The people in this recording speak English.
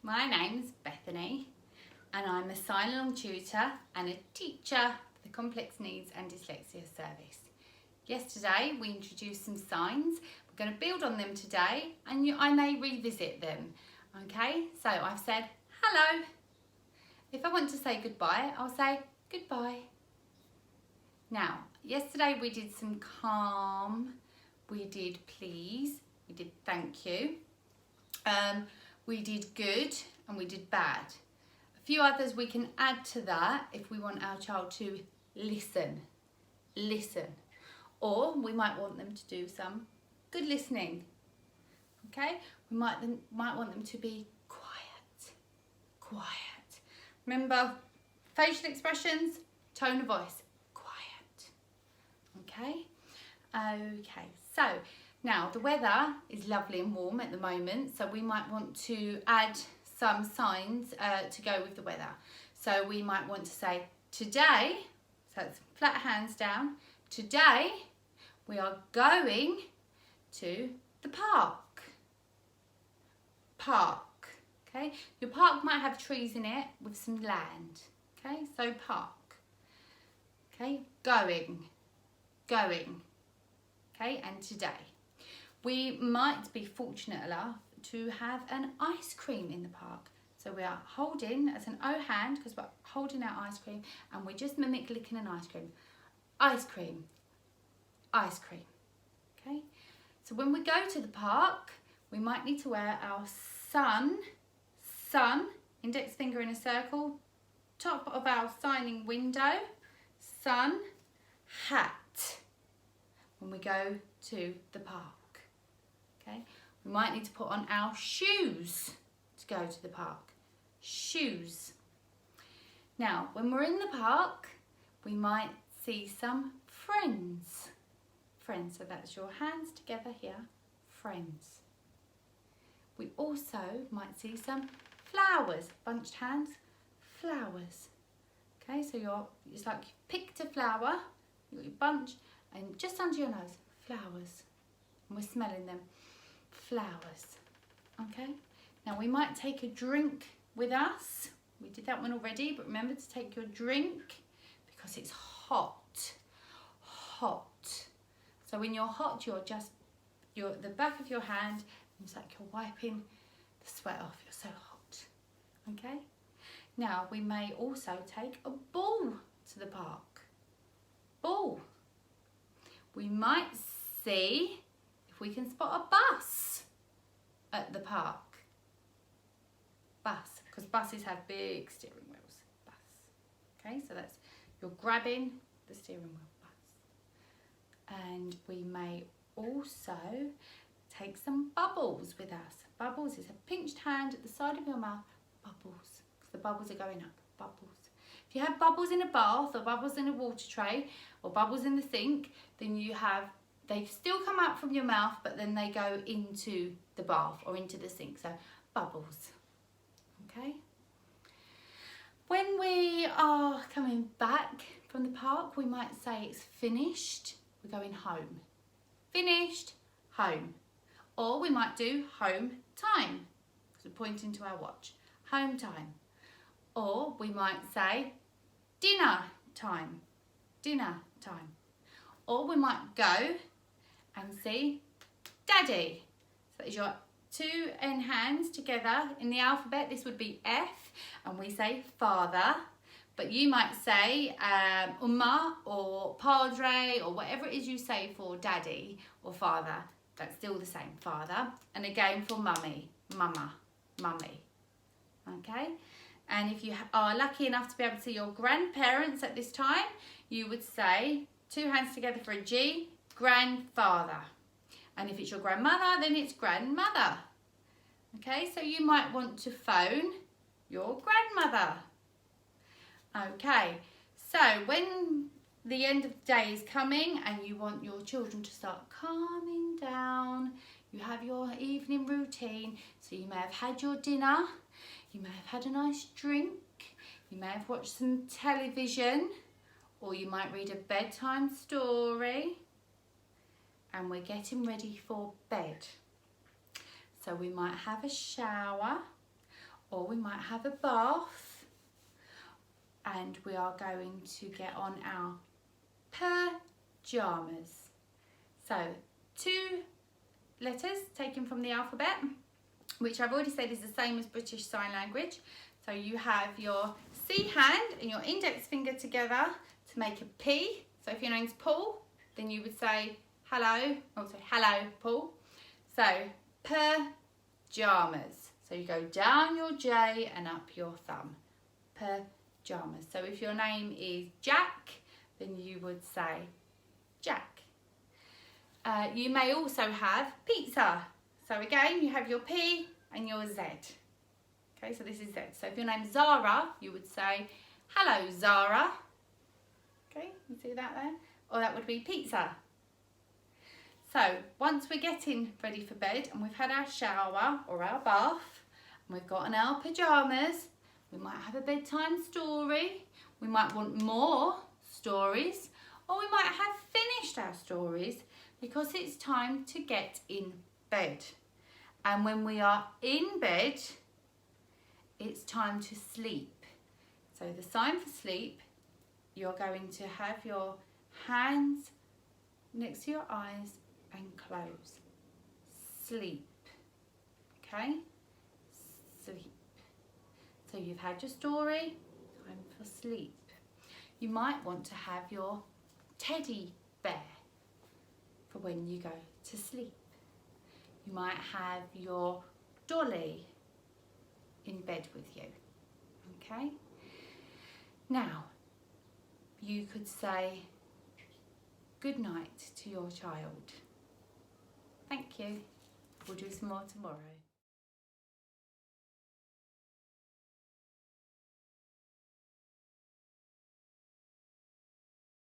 My name's Bethany and I'm a Signalong tutor and a teacher for the Complex Needs and Dyslexia Service. Yesterday we introduced some signs. We're going to build on them today and I may revisit them. Okay, so I've said hello. If I want to say goodbye, I'll say goodbye. Now, yesterday we did some calm, we did please, we did thank you. We did good and we did bad. A few others we can add to that if we want our child to listen. Or we might want them to do some good listening. Okay, we might want them to be quiet. Remember, facial expressions, tone of voice, quiet. Okay, so now the weather is lovely and warm at the moment, so we might want to add some signs to go with the weather. So we might want to say today, so it's flat hands down, today we are going to the park. Okay, your park might have trees in it with some land. Okay, so park. Okay, going. Okay, and today. We might be fortunate enough to have an ice cream in the park. So we are holding as an O hand, because we're holding our ice cream, and we just mimic licking an ice cream. Ice cream. Okay, so when we go to the park, we might need to wear our sun, index finger in a circle, top of our signing window, sun, hat, when we go to the park. Okay, we might need to put on our shoes to go to the park. Shoes. Now, when we're in the park, we might see some friends. So that's your hands together here, friends. We also might see some flowers, bunched hands, flowers. Okay, so it's like you picked a flower, you got your bunch, and just under your nose, flowers. And we're smelling them, flowers. Okay, now we might take a drink with us. We did that one already, but remember to take your drink because it's hot. So when you're hot, the back of your hand, it's like you're wiping the sweat off. You're so hot. Okay. Now we may also take a ball to the park. Ball. We might see if we can spot a bus at the park. Bus, because buses have big steering wheels. Bus. Okay, so that's, you're grabbing the steering wheel. And we may also take some bubbles with us. Bubbles is a pinched hand at the side of your mouth. Bubbles, because the bubbles are going up. Bubbles. If you have bubbles in a bath or bubbles in a water tray or bubbles in the sink, then they still come out from your mouth, but then they go into the bath or into the sink. So bubbles. Okay. When we are coming back from the park, we might say it's finished. We're going home. Finished, home. Or we might do home time, because we're pointing to our watch. Home time. Or we might say dinner time. Or we might go and see Daddy. So that is your two hands together. In the alphabet, this would be F, and we say father. But you might say Umma or Padre or whatever it is you say for daddy or father. That's still the same, father. And again for mummy, mama, mummy. Okay? And if you are lucky enough to be able to see your grandparents at this time, you would say, two hands together for a G, grandfather. And if it's your grandmother, then it's grandmother. Okay, so you might want to phone your grandmother. Okay, so when the end of the day is coming and you want your children to start calming down, you have your evening routine. So you may have had your dinner, you may have had a nice drink, you may have watched some television, or you might read a bedtime story, and we're getting ready for bed. So we might have a shower, or we might have a bath, and we are going to get on our pajamas. So 2 letters taken from the alphabet, which I've already said is the same as British Sign Language. So you have your C hand and your index finger together to make a P. So if your name's Paul, then you would say hello, or say hello Paul. So pajamas. So you go down your J and up your thumb. Pajamas. So if your name is Jack, then you would say Jack. You may also have pizza. So again, you have your P and your Z. Okay, so this is Z. So if your name's Zara, you would say, hello Zara. Okay, you see that there? Or that would be pizza. So once we're getting ready for bed and we've had our shower or our bath, and we've got on our pajamas, we might have a bedtime story, we might want more stories, or we might have finished our stories because it's time to get in bed. And when we are in bed, it's time to sleep. So the sign for sleep, you're going to have your hands next to your eyes and close. Sleep. Okay? Sleep. So you've had your story, time for sleep. You might want to have your teddy bear for when you go to sleep. You might have your dolly in bed with you. Okay? Now, you could say good night to your child. Thank you. We'll do some more tomorrow.